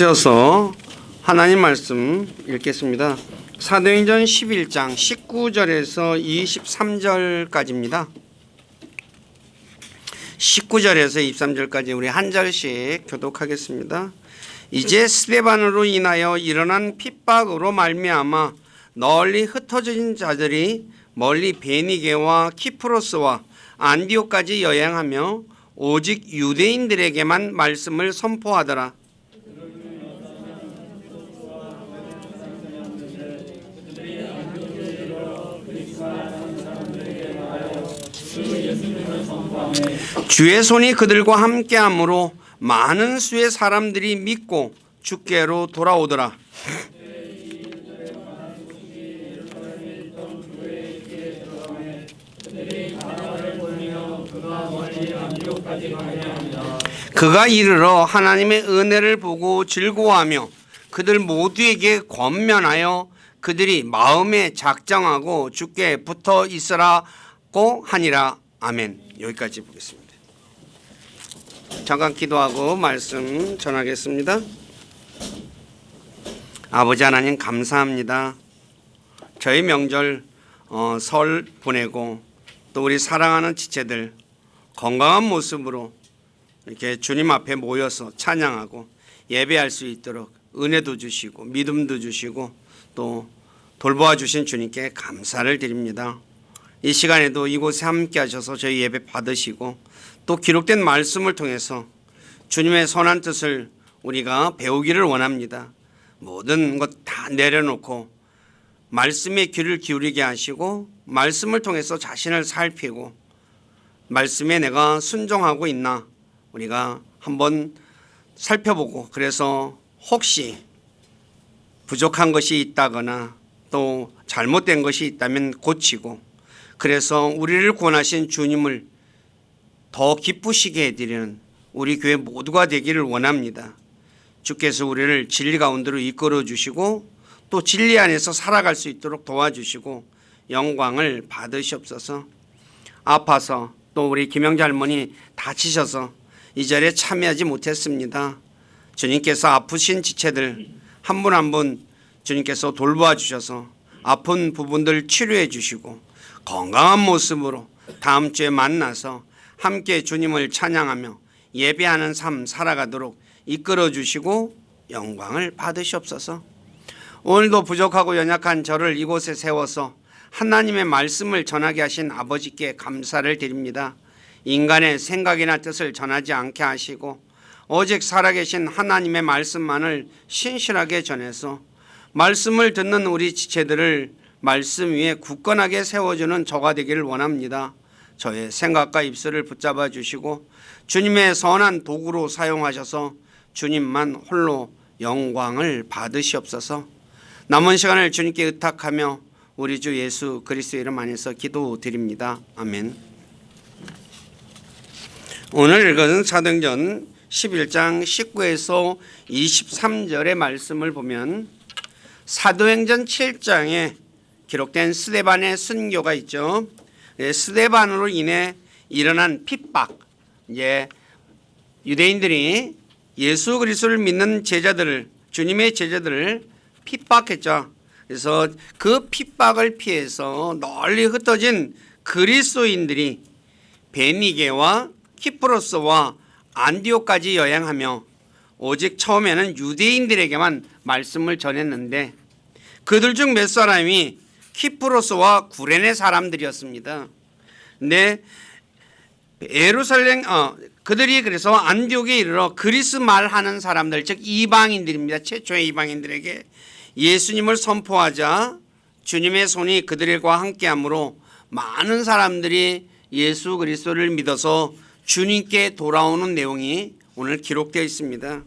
이어서 하나님 말씀 읽겠습니다. 사도행전 11장 19절에서 23절까지입니다. 19절에서 23절까지 우리 한 절씩 교독하겠습니다. 이제 스데반으로 인하여 일어난 핍박으로 말미암아 널리 흩어진 자들이 멀리 베니게와 키프로스와 안디옥까지 여행하며 오직 유대인들에게만 말씀을 선포하더라. 주의 손이 그들과 함께함으로 많은 수의 사람들이 믿고 주께로 돌아오더라. 그가 이르러 하나님의 은혜를 보고 즐거워하며 그들 모두에게 권면하여 그들이 마음에 작정하고 주께 붙어 있으라고 하니라. 아멘. 여기까지 보겠습니다. 잠깐 기도하고 말씀 전하겠습니다. 아버지 하나님 감사합니다. 저희 명절 설 보내고 또 우리 사랑하는 지체들 건강한 모습으로 이렇게 주님 앞에 모여서 찬양하고 예배할 수 있도록 은혜도 주시고 믿음도 주시고 또 돌보아 주신 주님께 감사를 드립니다. 이 시간에도 이곳에 함께 하셔서 저희 예배 받으시고 또 기록된 말씀을 통해서 주님의 선한 뜻을 우리가 배우기를 원합니다. 모든 것 다 내려놓고 말씀에 귀를 기울이게 하시고 말씀을 통해서 자신을 살피고 말씀에 내가 순종하고 있나 우리가 한번 살펴보고 그래서 혹시 부족한 것이 있다거나 또 잘못된 것이 있다면 고치고 그래서 우리를 구원하신 주님을 더 기쁘시게 해드리는 우리 교회 모두가 되기를 원합니다. 주께서 우리를 진리 가운데로 이끌어 주시고 또 진리 안에서 살아갈 수 있도록 도와주시고 영광을 받으시옵소서. 아파서 또 우리 김영자 할머니 다치셔서 이 자리에 참여하지 못했습니다. 주님께서 아프신 지체들 한 분 한 분 주님께서 돌보아 주셔서 아픈 부분들 치료해 주시고 건강한 모습으로 다음 주에 만나서 함께 주님을 찬양하며 예배하는 삶 살아가도록 이끌어 주시고 영광을 받으시옵소서. 오늘도 부족하고 연약한 저를 이곳에 세워서 하나님의 말씀을 전하게 하신 아버지께 감사를 드립니다. 인간의 생각이나 뜻을 전하지 않게 하시고 오직 살아계신 하나님의 말씀만을 신실하게 전해서 말씀을 듣는 우리 지체들을 말씀 위에 굳건하게 세워주는 저가 되기를 원합니다. 저의 생각과 입술을 붙잡아 주시고 주님의 선한 도구로 사용하셔서 주님만 홀로 영광을 받으시옵소서. 남은 시간을 주님께 의탁하며 우리 주 예수 그리스도의 이름 안에서 기도드립니다. 아멘. 오늘 읽은 사도행전 11장 19에서 23절의 말씀을 보면 사도행전 7장에 기록된 스데반의 순교가 있죠. 스데반으로 인해 일어난 핍박, 이제 유대인들이 예수 그리스도를 믿는 제자들을 주님의 제자들을 핍박했죠. 그래서 그 핍박을 피해서 널리 흩어진 그리스도인들이 베니게와 키프로스와 안디옥까지 여행하며 오직 처음에는 유대인들에게만 말씀을 전했는데 그들 중 몇 사람이 키프로스와 구레네 사람들이었습니다. 근데 예루살렘 그들이 그래서 안디옥에 이르러 그리스 말 하는 사람들 즉 이방인들입니다. 최초의 이방인들에게 예수님을 선포하자 주님의 손이 그들과 함께함으로 많은 사람들이 예수 그리스도를 믿어서 주님께 돌아오는 내용이 오늘 기록되어 있습니다.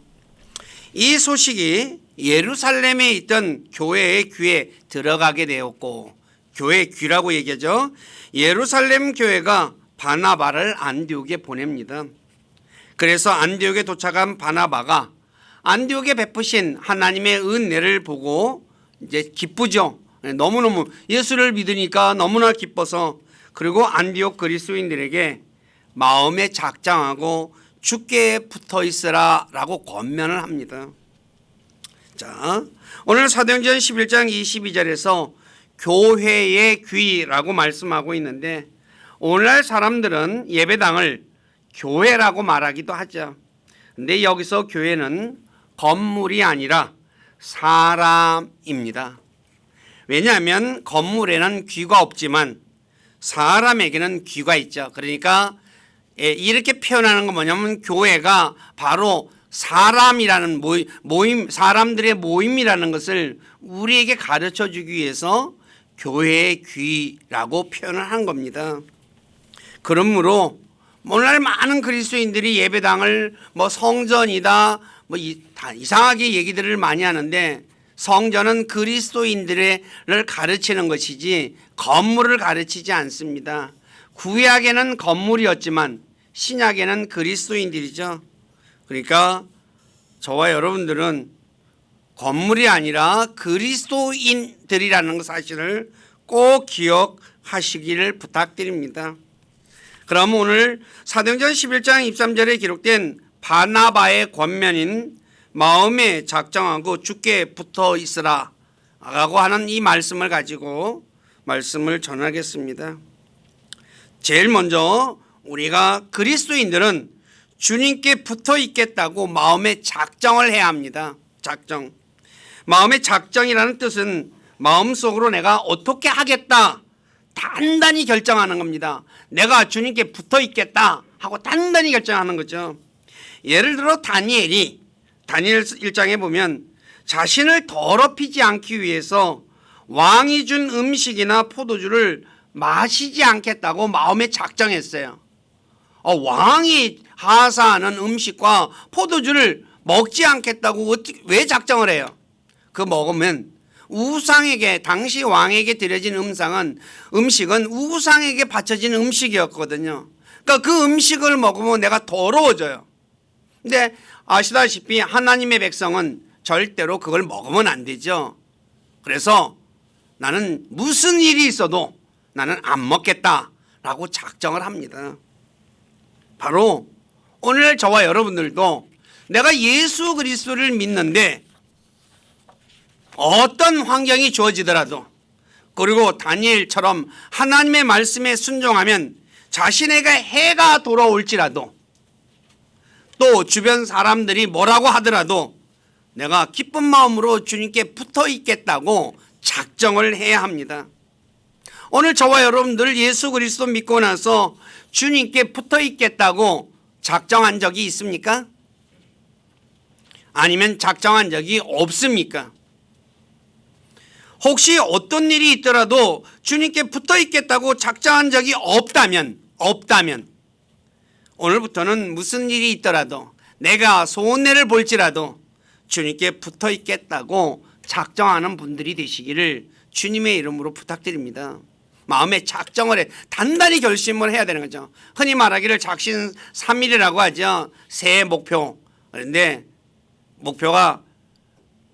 이 소식이 예루살렘에 있던 교회의 귀에 들어가게 되었고 교회 귀라고 얘기하죠. 예루살렘 교회가 바나바를 안디옥에 보냅니다. 그래서 안디옥에 도착한 바나바가 안디옥에 베푸신 하나님의 은혜를 보고 이제 기쁘죠. 너무너무 예수를 믿으니까 너무나 기뻐서 그리고 안디옥 그리스도인들에게 마음에 작정하고 주께 붙어 있으라 라고 권면을 합니다. 자, 오늘 사도행전 11장 22절에서 교회의 귀라고 말씀하고 있는데, 오늘날 사람들은 예배당을 교회라고 말하기도 하죠. 근데 여기서 교회는 건물이 아니라 사람입니다. 왜냐하면 건물에는 귀가 없지만 사람에게는 귀가 있죠. 그러니까 이렇게 표현하는 건 뭐냐면, 교회가 바로 사람이라는 모임, 사람들의 모임이라는 것을 우리에게 가르쳐 주기 위해서 교회의 귀라고 표현을 한 겁니다. 그러므로 오늘날 많은 그리스도인들이 예배당을 성전이다, 이상하게 얘기들을 많이 하는데, 성전은 그리스도인들을 가르치는 것이지 건물을 가르치지 않습니다. 구약에는 건물이었지만 신약에는 그리스도인들이죠. 그러니까 저와 여러분들은 건물이 아니라 그리스도인들이라는 사실을 꼭 기억하시기를 부탁드립니다. 그럼 오늘 사도행전 11장 23절에 기록된 바나바의 권면인 마음에 작정하고 주께 붙어 있으라 라고 하는 이 말씀을 가지고 말씀을 전하겠습니다. 제일 먼저 우리가 그리스도인들은 주님께 붙어 있겠다고 마음에 작정을 해야 합니다. 작정. 마음의 작정이라는 뜻은 마음속으로 내가 어떻게 하겠다 단단히 결정하는 겁니다. 내가 주님께 붙어 있겠다 하고 단단히 결정하는 거죠. 예를 들어 다니엘 1장에 보면 자신을 더럽히지 않기 위해서 왕이 준 음식이나 포도주를 마시지 않겠다고 마음에 작정했어요. 왕이 하사하는 음식과 포도주를 먹지 않겠다고 왜 작정을 해요? 그 먹으면 우상에게, 당시 왕에게 드려진 음식은 우상에게 바쳐진 음식이었거든요. 그러니까 그 음식을 먹으면 내가 더러워져요. 근데 아시다시피 하나님의 백성은 절대로 그걸 먹으면 안 되죠. 그래서 나는 무슨 일이 있어도 나는 안 먹겠다라고 작정을 합니다. 바로 오늘 저와 여러분들도 내가 예수 그리스도를 믿는데 어떤 환경이 주어지더라도, 그리고 다니엘처럼 하나님의 말씀에 순종하면 자신에게 해가 돌아올지라도, 또 주변 사람들이 뭐라고 하더라도 내가 기쁜 마음으로 주님께 붙어 있겠다고 작정을 해야 합니다. 오늘 저와 여러분들 예수 그리스도 믿고 나서 주님께 붙어 있겠다고 작정한 적이 있습니까? 아니면 작정한 적이 없습니까? 혹시 어떤 일이 있더라도 주님께 붙어 있겠다고 작정한 적이 없다면 오늘부터는 무슨 일이 있더라도, 내가 손해를 볼지라도 주님께 붙어 있겠다고 작정하는 분들이 되시기를 주님의 이름으로 부탁드립니다. 마음에 작정을 해, 단단히 결심을 해야 되는 거죠. 흔히 말하기를 작심삼일이라고 하죠. 새해 목표. 그런데 목표가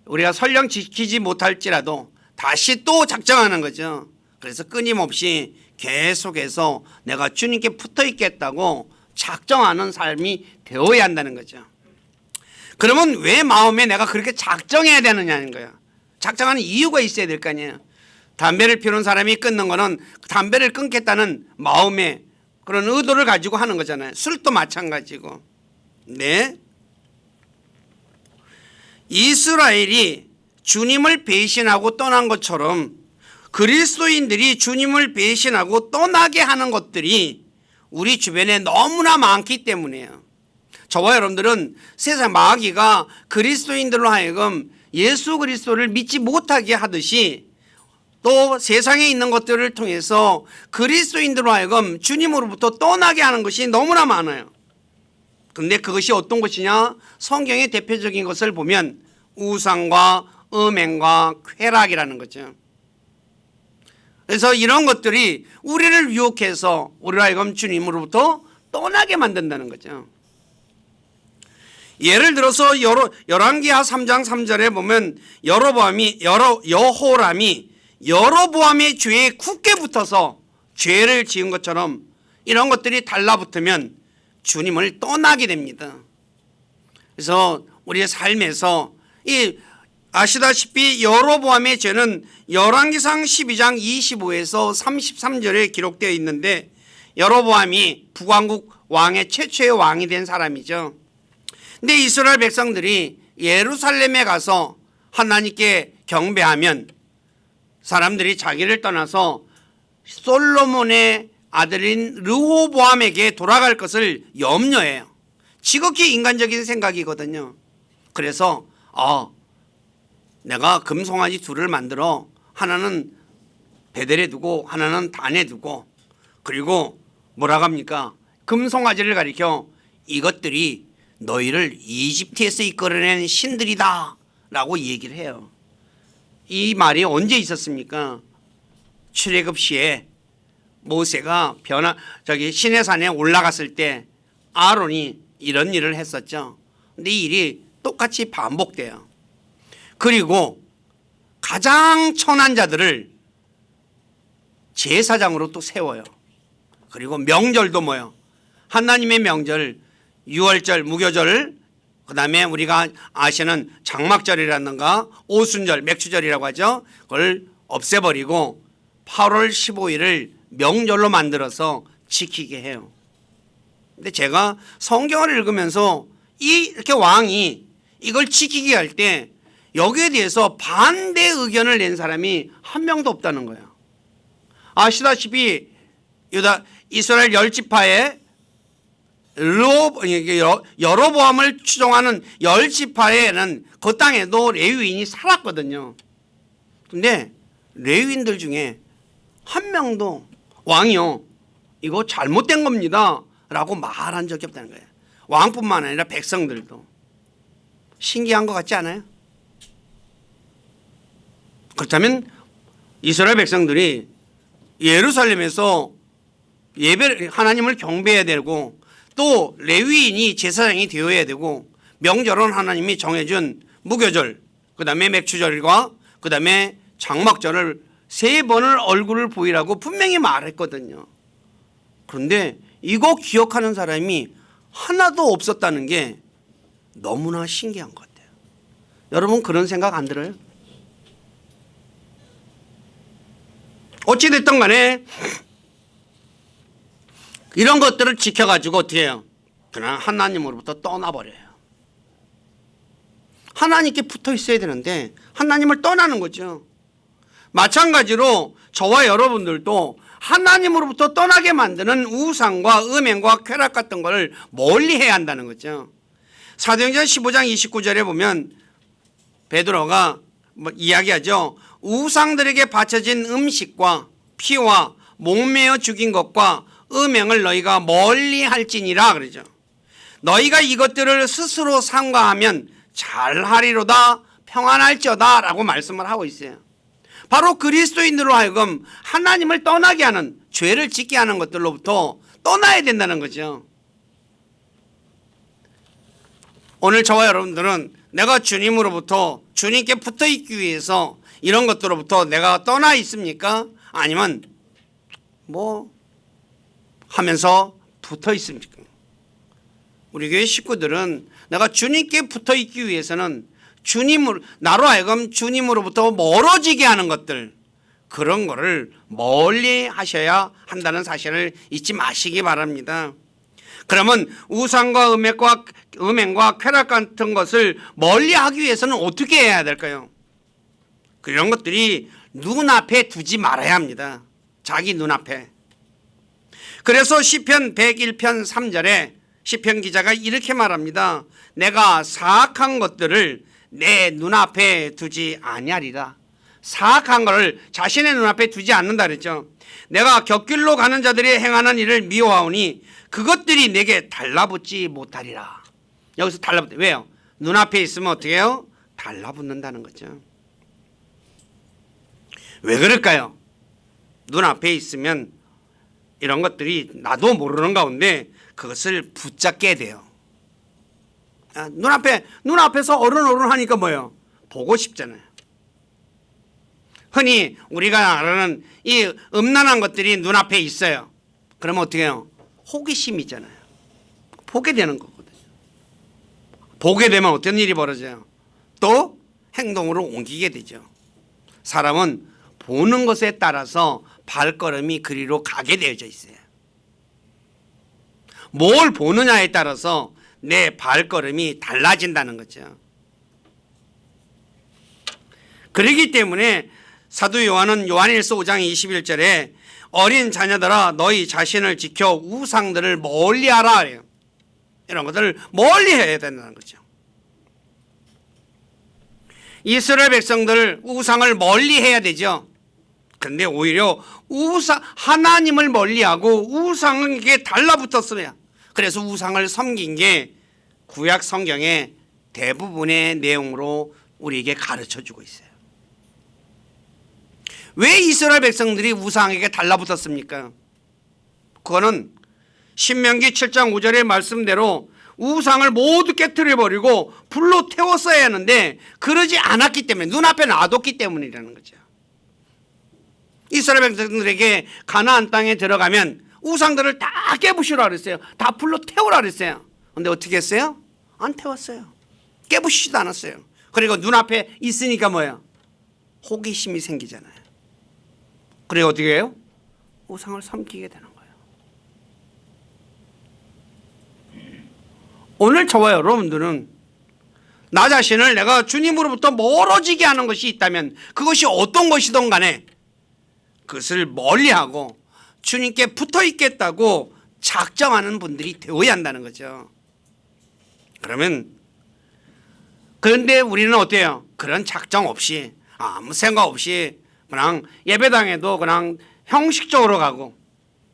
우리가 설령 지키지 못할지라도 다시 또 작정하는 거죠. 그래서 끊임없이 계속해서 내가 주님께 붙어 있겠다고 작정하는 삶이 되어야 한다는 거죠. 그러면 왜 마음에 내가 그렇게 작정해야 되느냐는 거예요. 작정하는 이유가 있어야 될 거 아니에요. 담배를 피우는 사람이 끊는 거는 담배를 끊겠다는 마음의 그런 의도를 가지고 하는 거잖아요. 술도 마찬가지고. 네. 이스라엘이 주님을 배신하고 떠난 것처럼 그리스도인들이 주님을 배신하고 떠나게 하는 것들이 우리 주변에 너무나 많기 때문이에요. 저와 여러분들은 세상 마귀가 그리스도인들로 하여금 예수 그리스도를 믿지 못하게 하듯이, 또 세상에 있는 것들을 통해서 그리스도인들로 하여금 주님으로부터 떠나게 하는 것이 너무나 많아요. 그런데 그것이 어떤 것이냐? 성경의 대표적인 것을 보면 우상과 음행과 쾌락이라는 거죠. 그래서 이런 것들이 우리를 유혹해서 우리로 하여금 주님으로부터 떠나게 만든다는 거죠. 예를 들어서 열왕기하 3장 3절에 보면 여호람이 여로보암의 죄에 굳게 붙어서 죄를 지은 것처럼 이런 것들이 달라붙으면 주님을 떠나게 됩니다. 그래서 우리의 삶에서 이 아시다시피 여로보암의 죄는 열왕기상 12장 25에서 33절에 기록되어 있는데, 여로보암이 북왕국 왕의 최초의 왕이 된 사람이죠. 근데 이스라엘 백성들이 예루살렘에 가서 하나님께 경배하면 사람들이 자기를 떠나서 솔로몬의 아들인 르호보암에게 돌아갈 것을 염려해요. 지극히 인간적인 생각이거든요. 그래서 내가 금송아지 둘을 만들어 하나는 베델에 두고 하나는 단에 두고, 그리고 뭐라고 합니까? 금송아지를 가리켜 이것들이 너희를 이집트에서 이끌어낸 신들이다 라고 얘기를 해요. 이 말이 언제 있었습니까? 출애굽 시에 모세가 시내산에 올라갔을 때 아론이 이런 일을 했었죠. 근데 이 일이 똑같이 반복돼요. 그리고 가장 천한 자들을 제사장으로 또 세워요. 그리고 명절도 뭐요? 하나님의 명절, 유월절, 무교절, 그 다음에 우리가 아시는 장막절이라든가 오순절, 맥주절이라고 하죠. 그걸 없애버리고 8월 15일을 명절로 만들어서 지키게 해요. 근데 제가 성경을 읽으면서 이렇게 왕이 이걸 지키게 할 때 여기에 대해서 반대 의견을 낸 사람이 한 명도 없다는 거예요. 아시다시피 이스라엘 10지파에 여로보암을 추종하는 10지파에는 그 땅에도 레위인이 살았거든요. 근데 레위인들 중에 한 명도 왕이요, 이거 잘못된 겁니다 라고 말한 적이 없다는 거예요. 왕뿐만 아니라 백성들도. 신기한 것 같지 않아요? 그렇다면 이스라엘 백성들이 예루살렘에서 하나님을 경배해야 되고, 또 레위인이 제사장이 되어야 되고, 명절은 하나님이 정해준 무교절, 그 다음에 맥주절과 그 다음에 장막절을 3번을 얼굴을 보이라고 분명히 말했거든요. 그런데 이거 기억하는 사람이 하나도 없었다는 게 너무나 신기한 것 같아요. 여러분 그런 생각 안 들어요? 어찌됐든 간에 이런 것들을 지켜가지고 어떻게 해요? 그냥 하나님으로부터 떠나버려요. 하나님께 붙어 있어야 되는데 하나님을 떠나는 거죠. 마찬가지로 저와 여러분들도 하나님으로부터 떠나게 만드는 우상과 음행과 쾌락 같은 것을 멀리 해야 한다는 거죠. 사도행전 15장 29절에 보면 베드로가 이야기하죠. 우상들에게 바쳐진 음식과 피와 목매어 죽인 것과 음행을 너희가 멀리 할지니라 그러죠. 너희가 이것들을 스스로 삼가하면 잘하리로다, 평안할지어다 라고 말씀을 하고 있어요. 바로 그리스도인으로 하여금 하나님을 떠나게 하는, 죄를 짓게 하는 것들로부터 떠나야 된다는 거죠. 오늘 저와 여러분들은 내가 주님으로부터, 주님께 붙어 있기 위해서 이런 것들로부터 내가 떠나 있습니까? 아니면 하면서 붙어 있습니까? 우리 교회 식구들은 내가 주님께 붙어 있기 위해서는 나로 하여금 주님으로부터 멀어지게 하는 것들, 그런 거를 멀리 하셔야 한다는 사실을 잊지 마시기 바랍니다. 그러면 우상과 음행과 쾌락 같은 것을 멀리 하기 위해서는 어떻게 해야 될까요? 그런 것들이 눈앞에 두지 말아야 합니다. 자기 눈앞에. 그래서 시편 101편 3절에 시편 기자가 이렇게 말합니다. 내가 사악한 것들을 내 눈앞에 두지 아니하리라. 사악한 것을 자신의 눈앞에 두지 않는다 그랬죠. 내가 곁길로 가는 자들이 행하는 일을 미워하오니 그것들이 내게 달라붙지 못하리라. 여기서 달라붙다. 왜요? 눈앞에 있으면 어떻게 해요? 달라붙는다는 거죠. 왜 그럴까요? 눈앞에 있으면 이런 것들이 나도 모르는 가운데 그것을 붙잡게 돼요. 눈앞에서 어른어른 하니까 뭐예요? 보고 싶잖아요. 흔히 우리가 아는 이 음란한 것들이 눈앞에 있어요. 그러면 어떻게 해요? 호기심이잖아요. 보게 되는 거거든요. 보게 되면 어떤 일이 벌어져요? 또 행동으로 옮기게 되죠. 사람은 보는 것에 따라서 발걸음이 그리로 가게 되어져 있어요. 뭘 보느냐에 따라서 내 발걸음이 달라진다는 거죠. 그렇기 때문에 사도 요한은 요한일서 5장 21절에 어린 자녀들아 너희 자신을 지켜 우상들을 멀리하라 그래요. 이런 것들을 멀리해야 된다는 거죠. 이스라엘 백성들 우상을 멀리해야 되죠. 그런데 오히려 하나님을 멀리하고 우상에게 달라붙었어요. 그래서 우상을 섬긴 게 구약 성경의 대부분의 내용으로 우리에게 가르쳐주고 있어요. 왜 이스라엘 백성들이 우상에게 달라붙었습니까? 그거는 신명기 7장 5절의 말씀대로 우상을 모두 깨트려버리고 불로 태웠어야 하는데 그러지 않았기 때문에, 눈앞에 놔뒀기 때문이라는 거죠. 이스라엘 백성들에게 가나안 땅에 들어가면 우상들을 다 깨부시라 그랬어요. 다 불로 태우라 그랬어요. 그런데 어떻게 했어요? 안 태웠어요. 깨부시지도 않았어요. 그리고 눈앞에 있으니까 뭐예요? 호기심이 생기잖아요. 그리고 어떻게 해요? 우상을 섬기게 되는 거예요. 오늘 저와 여러분들은 나 자신을 내가 주님으로부터 멀어지게 하는 것이 있다면 그것이 어떤 것이든 간에 그것을 멀리하고 주님께 붙어 있겠다고 작정하는 분들이 되어야 한다는 거죠. 그런데 우리는 어때요? 그런 작정 없이 아무 생각 없이 그냥 예배당에도 그냥 형식적으로 가고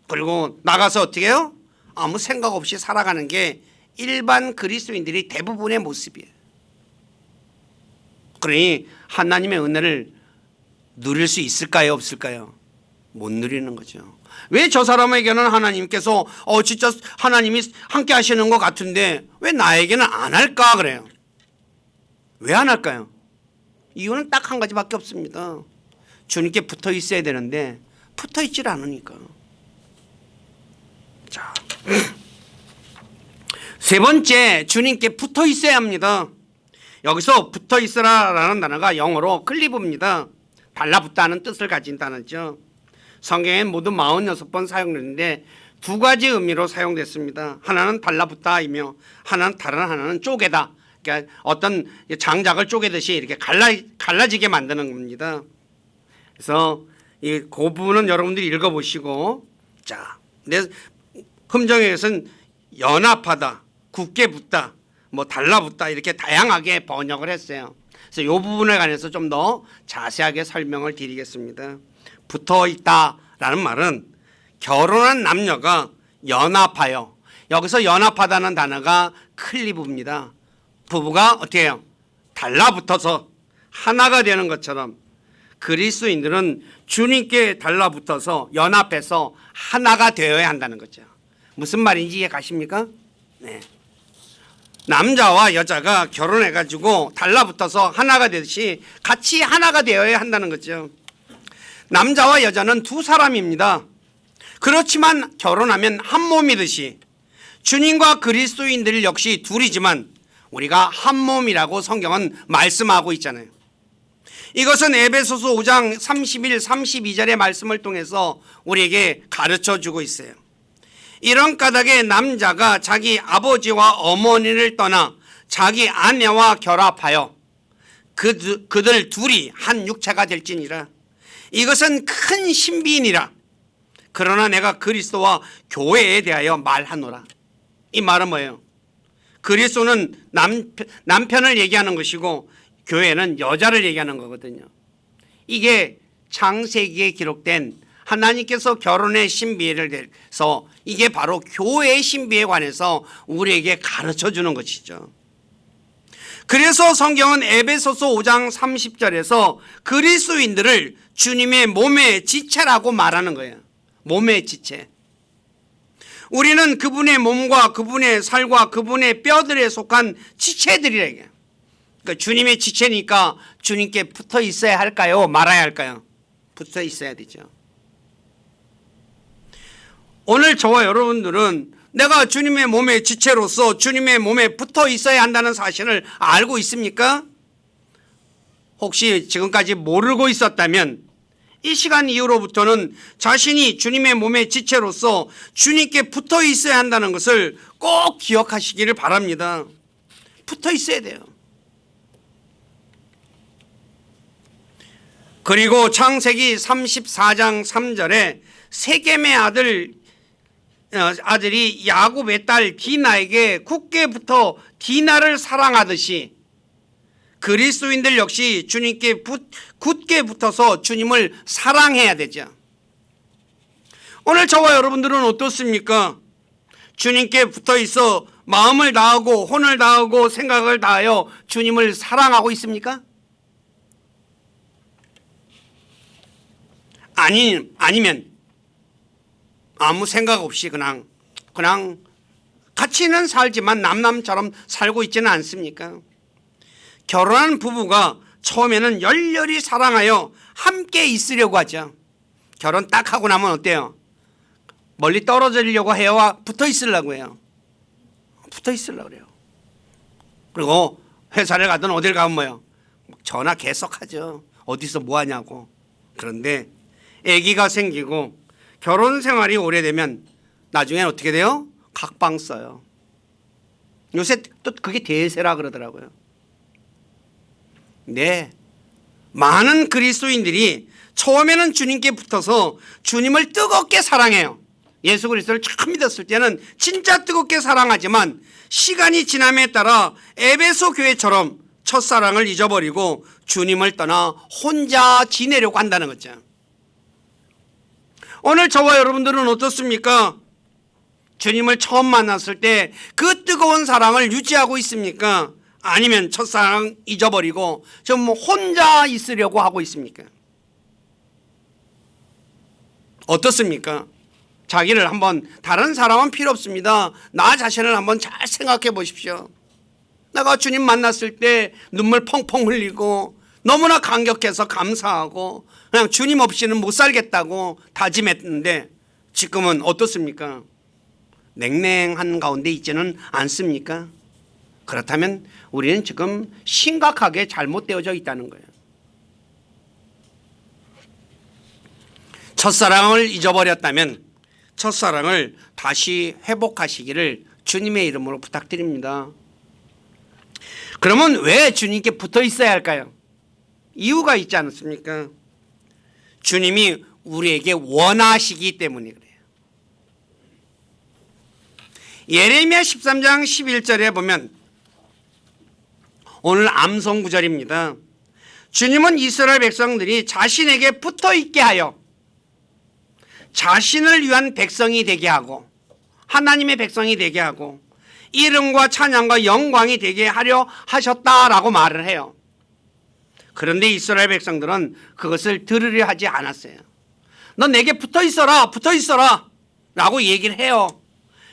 그리고 나가서 어떻게 해요? 아무 생각 없이 살아가는 게 일반 그리스도인들이 대부분의 모습이에요. 그러니 하나님의 은혜를 누릴 수 있을까요? 없을까요? 못 누리는 거죠. 왜 저 사람에게는 하나님께서 진짜 하나님이 함께 하시는 것 같은데 왜 나에게는 안 할까 그래요? 왜 안 할까요? 이유는 딱 한 가지밖에 없습니다. 주님께 붙어 있어야 되는데 붙어 있질 않으니까. 자, 세 번째, 주님께 붙어 있어야 합니다. 여기서 붙어 있으라라는 단어가 영어로 클리브입니다. 달라붙다는 뜻을 가진 단어죠. 성경엔 모두 46번 사용됐는데 두 가지 의미로 사용됐습니다. 하나는 달라붙다이며 다른 하나는 쪼개다. 그러니까 어떤 장작을 쪼개듯이 이렇게 갈라지게 만드는 겁니다. 그래서 그 부분은 여러분들이 읽어보시고, 자, 내 흠정에서는 연합하다, 굳게 붙다, 달라붙다 이렇게 다양하게 번역을 했어요. 그래서 이 부분에 관해서 좀 더 자세하게 설명을 드리겠습니다. 붙어 있다라는 말은 결혼한 남녀가 연합하여, 여기서 연합하다는 단어가 클리브입니다. 부부가 어떻게 해요? 달라붙어서 하나가 되는 것처럼 그리스도인들은 주님께 달라붙어서 연합해서 하나가 되어야 한다는 거죠. 무슨 말인지 이해 가십니까? 네. 남자와 여자가 결혼해가지고 달라붙어서 하나가 되듯이 같이 하나가 되어야 한다는 거죠. 남자와 여자는 두 사람입니다. 그렇지만 결혼하면 한 몸이듯이 주님과 그리스도인들 역시 둘이지만 우리가 한 몸이라고 성경은 말씀하고 있잖아요. 이것은 에베소서 5장 31, 32절의 말씀을 통해서 우리에게 가르쳐주고 있어요. 이런 까닭에 남자가 자기 아버지와 어머니를 떠나 자기 아내와 결합하여 그들 둘이 한 육체가 될지니라. 이것은 큰 신비이니라. 그러나 내가 그리스도와 교회에 대하여 말하노라. 이 말은 뭐예요? 그리스도는 남편을 얘기하는 것이고 교회는 여자를 얘기하는 거거든요. 이게 창세기에 기록된 하나님께서 결혼의 신비를 대해서 이게 바로 교회의 신비에 관해서 우리에게 가르쳐 주는 것이죠. 그래서 성경은 에베소서 5장 30절에서 그리스도인들을 주님의 몸의 지체라고 말하는 거예요. 몸의 지체. 우리는 그분의 몸과 그분의 살과 그분의 뼈들에 속한 지체들이래요. 그러니까 주님의 지체니까 주님께 붙어 있어야 할까요? 말아야 할까요? 붙어 있어야 되죠. 오늘 저와 여러분들은 내가 주님의 몸의 지체로서 주님의 몸에 붙어 있어야 한다는 사실을 알고 있습니까? 혹시 지금까지 모르고 있었다면 이 시간 이후로부터는 자신이 주님의 몸의 지체로서 주님께 붙어 있어야 한다는 것을 꼭 기억하시기를 바랍니다. 붙어 있어야 돼요. 그리고 창세기 34장 3절에 세겜의 아들이 야곱의 딸 디나에게 굳게 붙어 디나를 사랑하듯이 그리스도인들 역시 주님께 굳게 붙어서 주님을 사랑해야 되죠. 오늘 저와 여러분들은 어떻습니까? 주님께 붙어 있어 마음을 다하고 혼을 다하고 생각을 다하여 주님을 사랑하고 있습니까? 아니면 아무 생각 없이 그냥 같이는 살지만 남남처럼 살고 있지는 않습니까? 결혼한 부부가 처음에는 열렬히 사랑하여 함께 있으려고 하죠. 결혼 딱 하고 나면 어때요? 멀리 떨어지려고 해요? 붙어 있으려고 해요? 붙어 있으려고 그래요. 그리고 회사를 가든 어딜 가면 뭐예요? 전화 계속하죠. 어디서 뭐 하냐고. 그런데 아기가 생기고 결혼 생활이 오래되면 나중엔 어떻게 돼요? 각방 써요. 요새 또 그게 대세라 그러더라고요. 네, 많은 그리스도인들이 처음에는 주님께 붙어서 주님을 뜨겁게 사랑해요. 예수 그리스도를 처음 믿었을 때는 진짜 뜨겁게 사랑하지만 시간이 지남에 따라 에베소 교회처럼 첫사랑을 잊어버리고 주님을 떠나 혼자 지내려고 한다는 거죠. 오늘 저와 여러분들은 어떻습니까? 주님을 처음 만났을 때 그 뜨거운 사랑을 유지하고 있습니까? 아니면 첫사랑 잊어버리고 좀 혼자 있으려고 하고 있습니까? 어떻습니까? 자기를 한번, 다른 사람은 필요 없습니다. 나 자신을 한번 잘 생각해 보십시오. 내가 주님 만났을 때 눈물 펑펑 흘리고 너무나 감격해서 감사하고 그냥 주님 없이는 못 살겠다고 다짐했는데 지금은 어떻습니까? 냉랭한 가운데 있지는 않습니까? 그렇다면 우리는 지금 심각하게 잘못되어져 있다는 거예요. 첫사랑을 잊어버렸다면 첫사랑을 다시 회복하시기를 주님의 이름으로 부탁드립니다. 그러면 왜 주님께 붙어 있어야 할까요? 이유가 있지 않습니까? 주님이 우리에게 원하시기 때문에 그래요. 예레미야 13장 11절에 보면 오늘 암송 구절입니다. 주님은 이스라엘 백성들이 자신에게 붙어 있게 하여 자신을 위한 백성이 되게 하고 하나님의 백성이 되게 하고 이름과 찬양과 영광이 되게 하려 하셨다라고 말을 해요. 그런데 이스라엘 백성들은 그것을 들으려 하지 않았어요. 너 내게 붙어 있어라, 붙어 있어라 라고 얘기를 해요.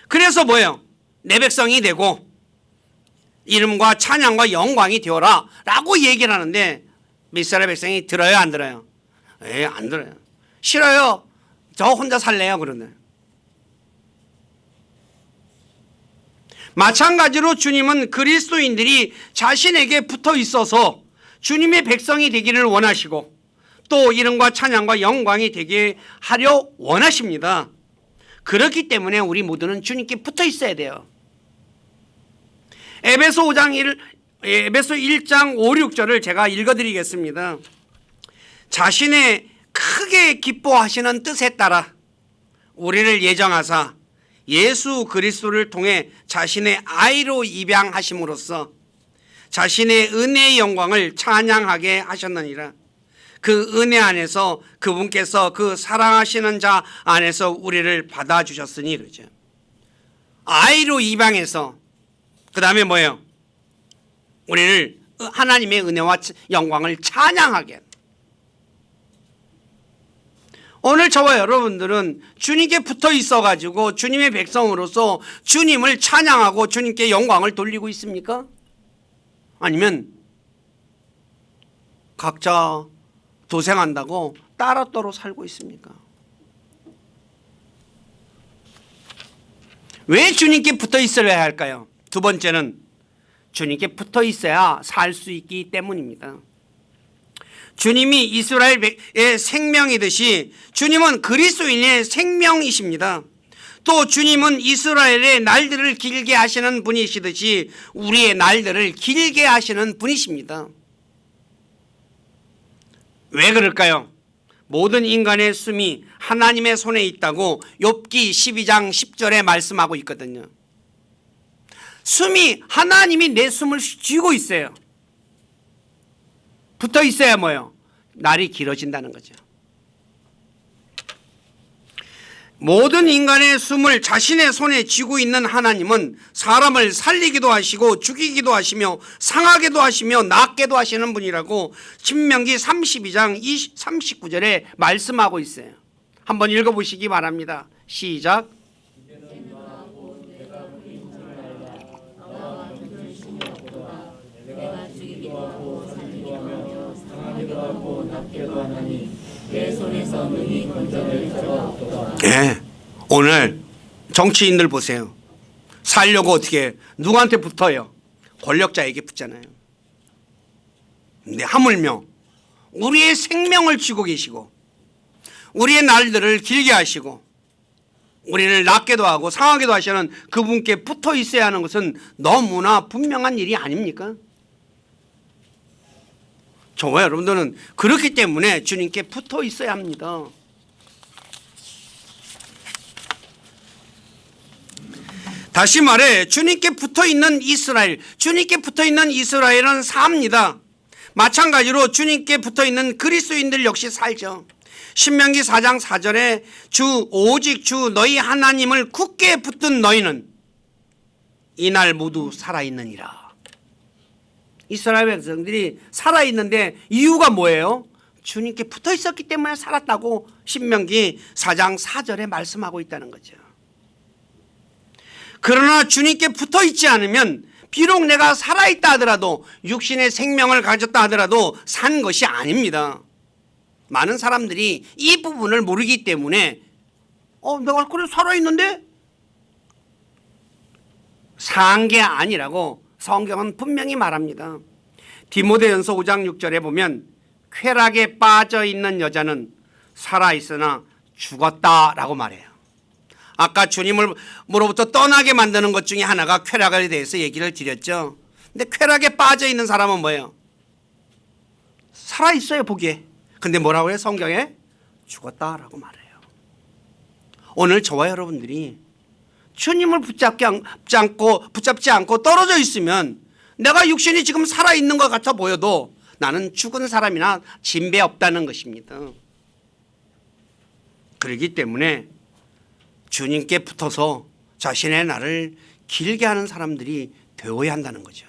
그래서 뭐예요? 내 백성이 되고 이름과 찬양과 영광이 되어라 라고 얘기를 하는데 이스라엘 백성이 들어요, 안 들어요? 안 들어요. 싫어요. 저 혼자 살래요. 그러네. 마찬가지로 주님은 그리스도인들이 자신에게 붙어 있어서 주님의 백성이 되기를 원하시고 또 이름과 찬양과 영광이 되게 하려 원하십니다. 그렇기 때문에 우리 모두는 주님께 붙어 있어야 돼요. 에베소 1장 5, 6절을 제가 읽어드리겠습니다. 자신의 크게 기뻐하시는 뜻에 따라 우리를 예정하사 예수 그리스도를 통해 자신의 아이로 입양하심으로써 자신의 은혜의 영광을 찬양하게 하셨느니라. 그 은혜 안에서 그분께서 그 사랑하시는 자 안에서 우리를 받아주셨으니 그러죠. 아이로 입양해서 그 다음에 뭐예요? 우리를 하나님의 은혜와 영광을 찬양하게. 오늘 저와 여러분들은 주님께 붙어 있어가지고 주님의 백성으로서 주님을 찬양하고 주님께 영광을 돌리고 있습니까? 아니면 각자 도생한다고 따로따로 살고 있습니까? 왜 주님께 붙어 있어야 할까요? 두 번째는 주님께 붙어 있어야 살 수 있기 때문입니다. 주님이 이스라엘의 생명이듯이 주님은 그리스도인의 생명이십니다. 또 주님은 이스라엘의 날들을 길게 하시는 분이시듯이 우리의 날들을 길게 하시는 분이십니다. 왜 그럴까요? 모든 인간의 숨이 하나님의 손에 있다고 욥기 12장 10절에 말씀하고 있거든요. 숨이 하나님이 내 숨을 쥐고 있어요. 붙어 있어야 뭐예요? 날이 길어진다는 거죠. 모든 인간의 숨을 자신의 손에 쥐고 있는 하나님은 사람을 살리기도 하시고 죽이기도 하시며 상하게도 하시며 낫게도 하시는 분이라고 신명기 32장 39절에 말씀하고 있어요. 한번 읽어보시기 바랍니다. 시작. 네, 오늘 정치인들 보세요. 살려고 어떻게 누구한테 붙어요? 권력자에게 붙잖아요. 근데 하물며 우리의 생명을 쥐고 계시고 우리의 날들을 길게 하시고 우리를 낫게도 하고 상하게도 하시는 그분께 붙어 있어야 하는 것은 너무나 분명한 일이 아닙니까? 저와 여러분들은 그렇기 때문에 주님께 붙어 있어야 합니다. 다시 말해 주님께 붙어 있는 이스라엘, 주님께 붙어 있는 이스라엘은 삽니다. 마찬가지로 주님께 붙어 있는 그리스도인들 역시 살죠. 신명기 4장 4절에 오직 주 너희 하나님을 굳게 붙든 너희는 이날 모두 살아있느니라. 이스라엘 백성들이 살아있는데 이유가 뭐예요? 주님께 붙어 있었기 때문에 살았다고 신명기 4장 4절에 말씀하고 있다는 거죠. 그러나 주님께 붙어 있지 않으면 비록 내가 살아있다 하더라도 육신의 생명을 가졌다 하더라도 산 것이 아닙니다. 많은 사람들이 이 부분을 모르기 때문에 내가 그래 살아있는데 산 게 아니라고 성경은 분명히 말합니다. 디모데전서 5장 6절에 보면 쾌락에 빠져 있는 여자는 살아있으나 죽었다라고 말해요. 아까 주님으로부터 떠나게 만드는 것 중에 하나가 쾌락에 대해서 얘기를 드렸죠. 근데 쾌락에 빠져 있는 사람은 뭐예요? 살아있어요 보기에. 근데 뭐라고 해요 성경에? 죽었다라고 말해요. 오늘 저와 여러분들이 주님을 붙잡지 않고 떨어져 있으면 내가 육신이 지금 살아있는 것 같아 보여도 나는 죽은 사람이나 진배 없다는 것입니다. 그렇기 때문에 주님께 붙어서 자신의 날을 길게 하는 사람들이 되어야 한다는 거죠.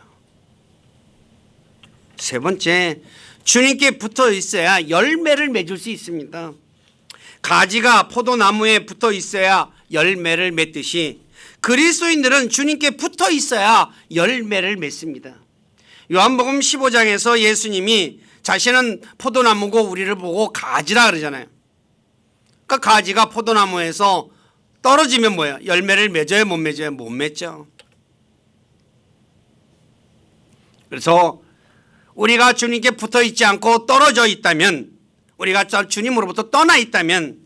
세 번째, 주님께 붙어 있어야 열매를 맺을 수 있습니다. 가지가 포도나무에 붙어 있어야 열매를 맺듯이 그리스도인들은 주님께 붙어 있어야 열매를 맺습니다. 요한복음 15장에서 예수님이 자신은 포도나무고 우리를 보고 가지라 그러잖아요. 그러니까 가지가 포도나무에서 떨어지면 뭐예요? 열매를 맺어요? 못 맺어요? 못 맺죠. 그래서 우리가 주님께 붙어 있지 않고 떨어져 있다면, 우리가 주님으로부터 떠나 있다면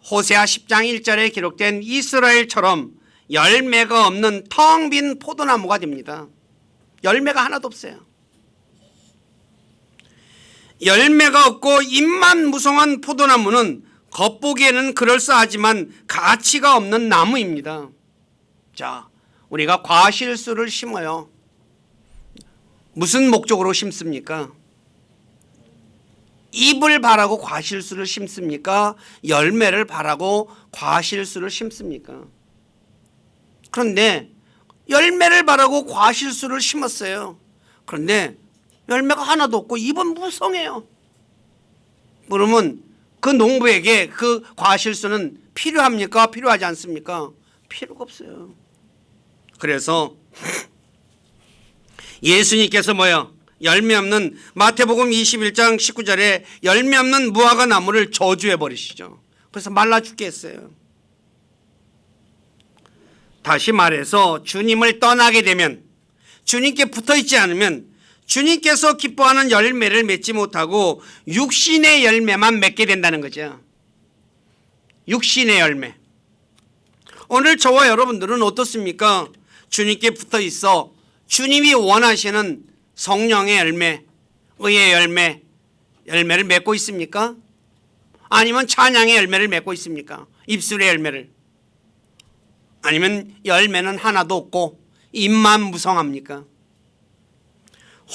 호세아 10장 1절에 기록된 이스라엘처럼 열매가 없는 텅 빈 포도나무가 됩니다. 열매가 하나도 없어요. 열매가 없고 잎만 무성한 포도나무는 겉보기에는 그럴싸하지만 가치가 없는 나무입니다. 자, 우리가 과실수를 심어요. 무슨 목적으로 심습니까? 잎을 바라고 과실수를 심습니까? 열매를 바라고 과실수를 심습니까? 그런데 열매를 바라고 과실수를 심었어요. 그런데 열매가 하나도 없고 잎은 무성해요. 그러면 그 농부에게 그 과실수는 필요합니까? 필요하지 않습니까? 필요가 없어요. 그래서 예수님께서 뭐요? 열매 없는 마태복음 21장 19절에 열매 없는 무화과 나무를 저주해 버리시죠. 그래서 말라 죽게 했어요. 다시 말해서 주님을 떠나게 되면, 주님께 붙어 있지 않으면 주님께서 기뻐하는 열매를 맺지 못하고 육신의 열매만 맺게 된다는 거죠. 육신의 열매. 오늘 저와 여러분들은 어떻습니까? 주님께 붙어 있어 주님이 원하시는 성령의 열매, 의의 열매, 열매를 맺고 있습니까? 아니면 찬양의 열매를 맺고 있습니까? 입술의 열매를. 아니면 열매는 하나도 없고 입만 무성합니까?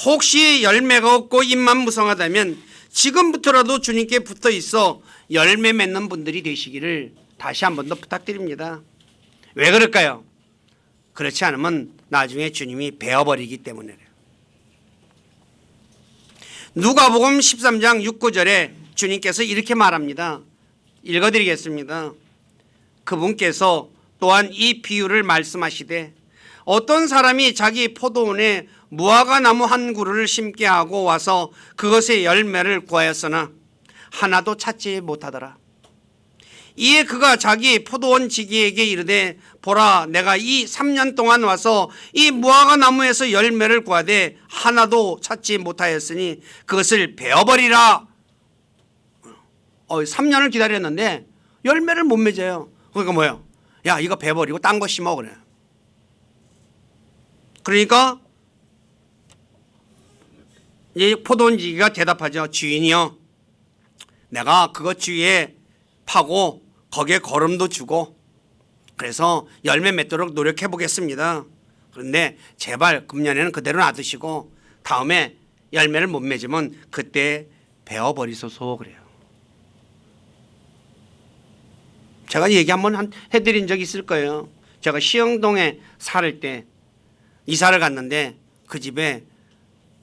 혹시 열매가 없고 입만 무성하다면 지금부터라도 주님께 붙어 있어 열매 맺는 분들이 되시기를 다시 한 번 더 부탁드립니다. 왜 그럴까요? 그렇지 않으면 나중에 주님이 베어버리기 때문에. 누가복음 13장 6, 9절에 주님께서 이렇게 말합니다. 읽어드리겠습니다. 그분께서 또한 이 비유를 말씀하시되 어떤 사람이 자기 포도원에 무화과나무 한 그루를 심게 하고 와서 그것의 열매를 구하였으나 하나도 찾지 못하더라. 이에 그가 자기 포도원 지기에게 이르되 보라, 내가 이 3년 동안 와서 이 무화과나무에서 열매를 구하되 하나도 찾지 못하였으니 그것을 베어버리라. 3년을 기다렸는데 열매를 못 맺어요. 그러니까 뭐예요? 야, 이거 베어버리고 딴 거 심어 그래. 그러니까 이 포도원지기가 대답하죠. 주인이요, 내가 그거 주위에 파고 거기에 거름도 주고 그래서 열매 맺도록 노력해 보겠습니다. 그런데 제발 금년에는 그대로 놔두시고 다음에 열매를 못 맺으면 그때 베어버리소서 그래요. 제가 얘기 한번 해드린 적이 있을 거예요. 제가 시흥동에 살 때 이사를 갔는데 그 집에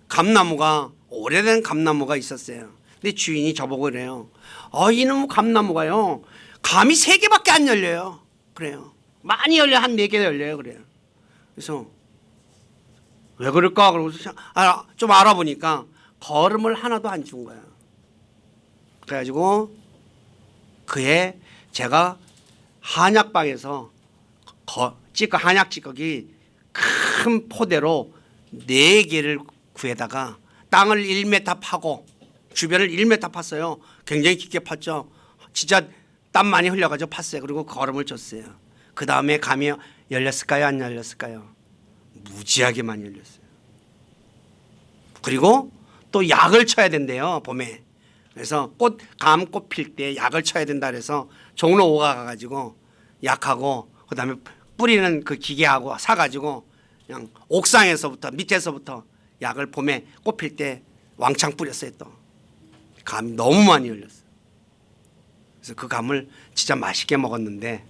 감나무가, 오래된 감나무가 있었어요. 근데 주인이 저보고 그래요. 이놈 감나무가요, 감이 3개밖에 안 열려요. 그래요. 많이 열려, 한 4개 열려요. 그래요. 그래서 왜 그럴까? 그러고서 좀 알아보니까 거름을 하나도 안 준 거야. 그래가지고 그해 제가 한약방에서 한약 찌꺼기 큰 포대로 4개를 구해다가 땅을 1m 파고 주변을 1m 팠어요. 굉장히 깊게 팠죠. 진짜 땀 많이 흘려가지고 팠어요. 그리고 거름을 줬어요. 그 다음에 감이 열렸을까요? 안 열렸을까요? 무지하게 많이 열렸어요. 그리고 또 약을 쳐야 된대요, 봄에. 그래서 감꽃 필 때 약을 쳐야 된다 그래서 종로 5가 가가지고 약하고 그 다음에 뿌리는 그 기계하고 사가지고 그냥 옥상에서부터 밑에서부터 약을 봄에 꽃 필 때 왕창 뿌렸어요. 또 감이 너무 많이 열렸어요. 그래서 그 감을 진짜 맛있게 먹었는데,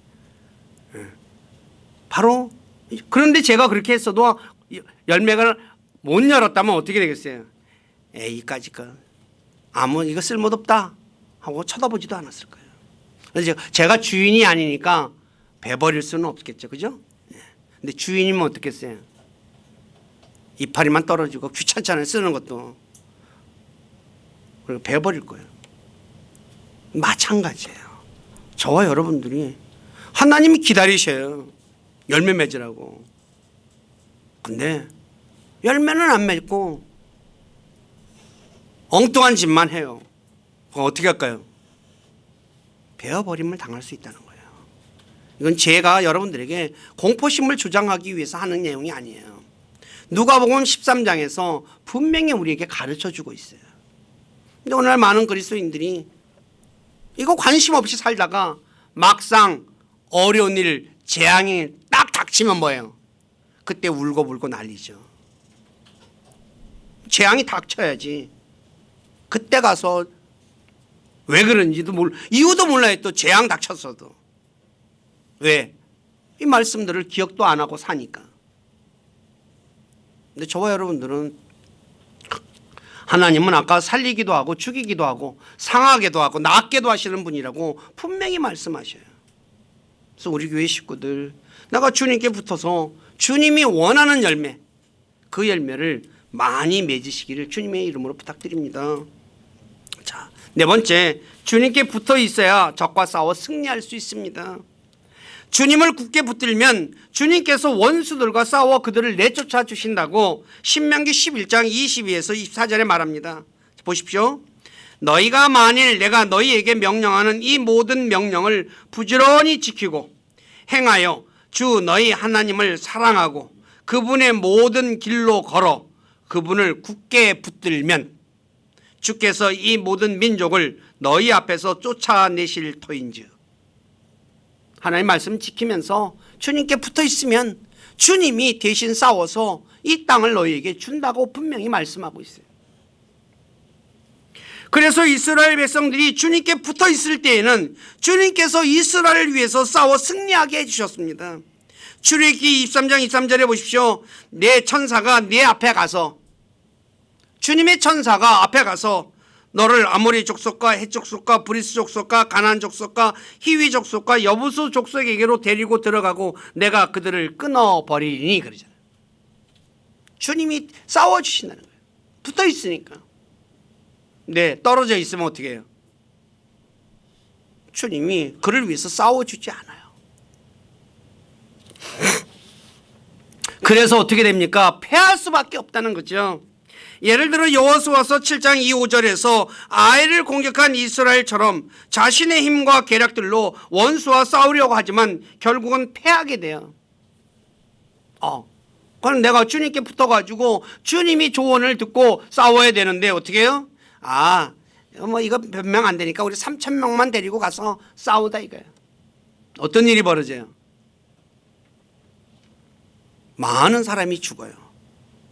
바로 그런데 제가 그렇게 했어도 열매가 못 열었다면 어떻게 되겠어요? 에이까지 이거 쓸모도 없다 하고 쳐다보지도 않았을 거예요. 그래서 제가 주인이 아니니까 베버릴 수는 없겠죠, 그죠? 근데 주인이면 어떻겠어요? 이파리만 떨어지고 귀찮잖아요, 쓰는 것도. 그리고 베버릴 거예요. 마찬가지예요. 저와 여러분들이 하나님이 기다리셔요. 열매 맺으라고. 근데 열매는 안 맺고 엉뚱한 짓만 해요. 그럼 어떻게 할까요? 베어버림을 당할 수 있다는 거예요. 이건 제가 여러분들에게 공포심을 조장하기 위해서 하는 내용이 아니에요. 누가복음 13장에서 분명히 우리에게 가르쳐주고 있어요. 근데 오늘 많은 그리스도인들이 이거 관심 없이 살다가 막상 어려운 일, 재앙이 딱 닥치면 뭐예요? 그때 울고불고 난리죠. 재앙이 닥쳐야지. 그때 가서 왜 그런지도 이유도 몰라요. 또 재앙 닥쳤어도. 왜? 이 말씀들을 기억도 안 하고 사니까. 근데 저와 여러분들은 하나님은 아까 살리기도 하고 죽이기도 하고 상하게도 하고 낫게도 하시는 분이라고 분명히 말씀하셔요. 그래서 우리 교회 식구들, 내가 주님께 붙어서 주님이 원하는 열매, 그 열매를 많이 맺으시기를 주님의 이름으로 부탁드립니다. 자, 4번째, 주님께 붙어 있어야 적과 싸워 승리할 수 있습니다. 주님을 굳게 붙들면 주님께서 원수들과 싸워 그들을 내쫓아 주신다고 신명기 11장 22에서 24절에 말합니다. 보십시오. 너희가 만일 내가 너희에게 명령하는 이 모든 명령을 부지런히 지키고 행하여 주 너희 하나님을 사랑하고 그분의 모든 길로 걸어 그분을 굳게 붙들면 주께서 이 모든 민족을 너희 앞에서 쫓아내실 터인즉. 하나님 말씀 지키면서 주님께 붙어 있으면 주님이 대신 싸워서 이 땅을 너희에게 준다고 분명히 말씀하고 있어요. 그래서 이스라엘 백성들이 주님께 붙어 있을 때에는 주님께서 이스라엘을 위해서 싸워 승리하게 해주셨습니다. 출애굽기 23장 23절에 보십시오. 내 천사가 내 앞에 가서, 주님의 천사가 앞에 가서 너를 아모리 족속과 헷 족속과 브리스 족속과 가나안 족속과 히위 족속과 여부수 족속에게로 데리고 들어가고 내가 그들을 끊어버리니 그러잖아요. 주님이 싸워주신다는 거예요. 붙어 있으니까. 네, 떨어져 있으면 어떻게 해요? 주님이 그를 위해서 싸워주지 않아요. 그래서 어떻게 됩니까? 패할 수밖에 없다는 거죠. 예를 들어 여호수아서 7장 2, 5절에서 아이를 공격한 이스라엘처럼 자신의 힘과 계략들로 원수와 싸우려고 하지만 결국은 패하게 돼요. 그럼 내가 주님께 붙어가지고 주님이 조언을 듣고 싸워야 되는데 어떻게 해요? 이거 몇 명 안 되니까 우리 3,000명만 데리고 가서 싸우다 이거예요. 어떤 일이 벌어져요? 많은 사람이 죽어요.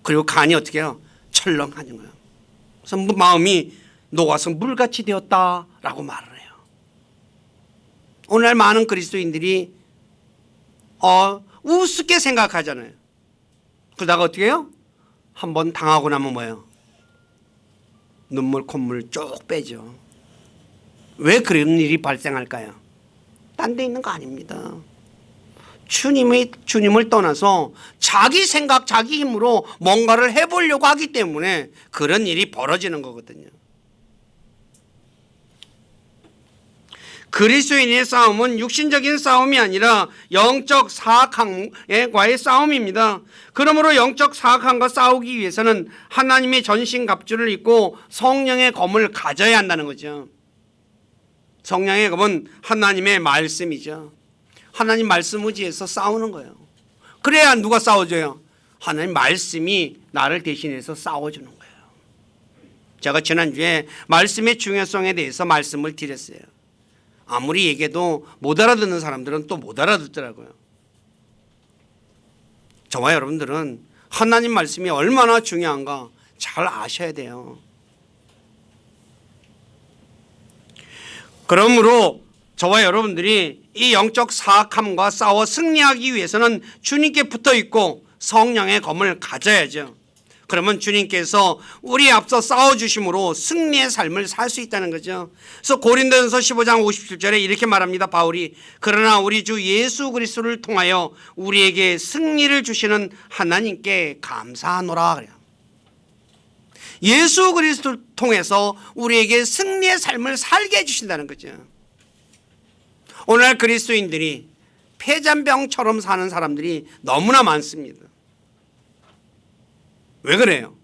그리고 간이 어떻게 해요? 철렁하는 거예요. 그래서 마음이 녹아서 물같이 되었다라고 말을 해요. 오늘날 많은 그리스도인들이 우습게 생각하잖아요. 그러다가 어떻게 해요? 한번 당하고 나면 뭐예요? 눈물 콧물 쭉 빼죠. 왜 그런 일이 발생할까요? 딴 데 있는 거 아닙니다. 주님을 떠나서 자기 생각, 자기 힘으로 뭔가를 해보려고 하기 때문에 그런 일이 벌어지는 거거든요. 그리스도인의 싸움은 육신적인 싸움이 아니라 영적 사악함과의 싸움입니다. 그러므로 영적 사악함과 싸우기 위해서는 하나님의 전신갑주를 입고 성령의 검을 가져야 한다는 거죠. 성령의 검은 하나님의 말씀이죠. 하나님 말씀 의지해서 싸우는 거예요. 그래야 누가 싸워줘요? 하나님 말씀이 나를 대신해서 싸워주는 거예요. 제가 지난주에 말씀의 중요성에 대해서 말씀을 드렸어요. 아무리 얘기해도 못 알아듣는 사람들은 또 못 알아듣더라고요. 저와 여러분들은 하나님 말씀이 얼마나 중요한가 잘 아셔야 돼요. 그러므로 저와 여러분들이 이 영적 사악함과 싸워 승리하기 위해서는 주님께 붙어 있고 성령의 검을 가져야죠. 그러면 주님께서 우리 앞서 싸워주심으로 승리의 삶을 살 수 있다는 거죠. 그래서 고린도전서 15장 57절에 이렇게 말합니다. 바울이 그러나 우리 주 예수 그리스도를 통하여 우리에게 승리를 주시는 하나님께 감사하노라 그래요. 예수 그리스도를 통해서 우리에게 승리의 삶을 살게 해주신다는 거죠. 오늘날 그리스도인들이 폐잔병처럼 사는 사람들이 너무나 많습니다. 왜 그래요?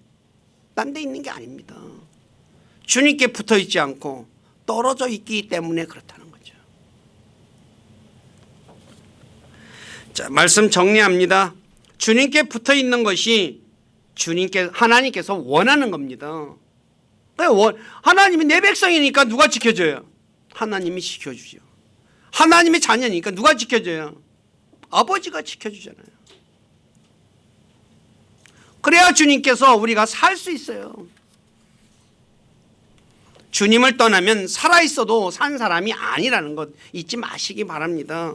딴 데 있는 게 아닙니다. 주님께 붙어 있지 않고 떨어져 있기 때문에 그렇다는 거죠. 자, 말씀 정리합니다. 주님께 붙어 있는 것이 하나님께서 원하는 겁니다. 하나님이 내 백성이니까 누가 지켜줘요? 하나님이 지켜주죠. 하나님의 자녀니까 누가 지켜줘요? 아버지가 지켜주잖아요. 그래야 주님께서 우리가 살 수 있어요. 주님을 떠나면 살아있어도 산 사람이 아니라는 것 잊지 마시기 바랍니다.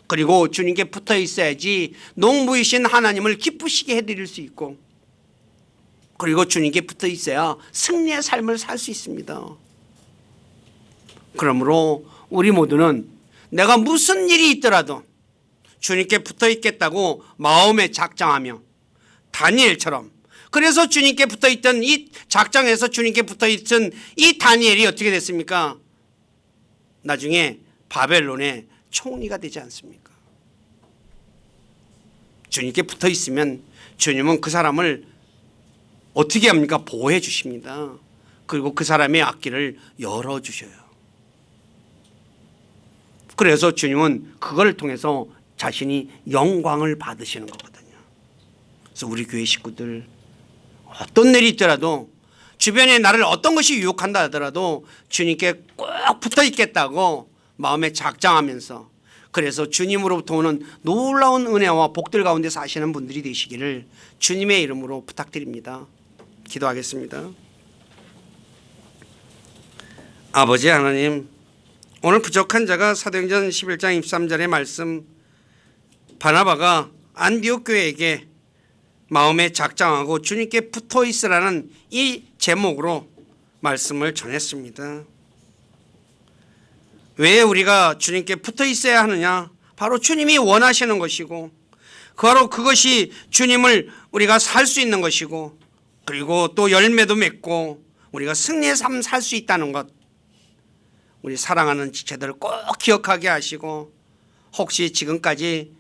그리고 주님께 붙어 있어야지 농부이신 하나님을 기쁘시게 해드릴 수 있고, 그리고 주님께 붙어 있어야 승리의 삶을 살 수 있습니다. 그러므로 우리 모두는 내가 무슨 일이 있더라도 주님께 붙어 있겠다고 마음에 작정하며 다니엘처럼, 그래서 주님께 붙어 있던 이 작정에서 주님께 붙어 있던 이 다니엘이 어떻게 됐습니까? 나중에 바벨론의 총리가 되지 않습니까? 주님께 붙어 있으면 주님은 그 사람을 어떻게 합니까? 보호해 주십니다. 그리고 그 사람의 앞길을 열어주셔요. 그래서 주님은 그걸 통해서 자신이 영광을 받으시는 거거든요. 그래서 우리 교회 식구들 어떤 일이 있더라도 주변에 나를 어떤 것이 유혹한다 하더라도 주님께 꼭 붙어 있겠다고 마음에 작정하면서, 그래서 주님으로부터 오는 놀라운 은혜와 복들 가운데 사시는 분들이 되시기를 주님의 이름으로 부탁드립니다. 기도하겠습니다. 아버지 하나님, 오늘 부족한 자가 사도행전 11장 23절의 말씀, 바나바가 안디옥 교회에게 마음에 작정하고 주님께 붙어 있으라는 이 제목으로 말씀을 전했습니다. 왜 우리가 주님께 붙어 있어야 하느냐? 바로 주님이 원하시는 것이고, 바로 그것이 주님을 우리가 살 수 있는 것이고, 그리고 또 열매도 맺고 우리가 승리의 삶 살 수 있다는 것, 우리 사랑하는 지체들 꼭 기억하게 하시고, 혹시 지금까지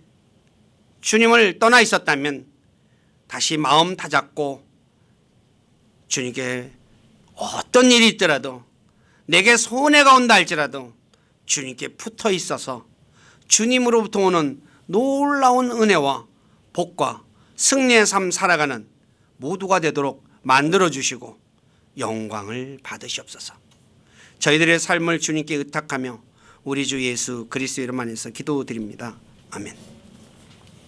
주님을 떠나 있었다면 다시 마음 다잡고 주님께 어떤 일이 있더라도, 내게 손해가 온다 할지라도 주님께 붙어 있어서 주님으로부터 오는 놀라운 은혜와 복과 승리의 삶 살아가는 모두가 되도록 만들어 주시고 영광을 받으시옵소서. 저희들의 삶을 주님께 의탁하며 우리 주 예수 그리스도 이름 안에서 기도드립니다. 아멘.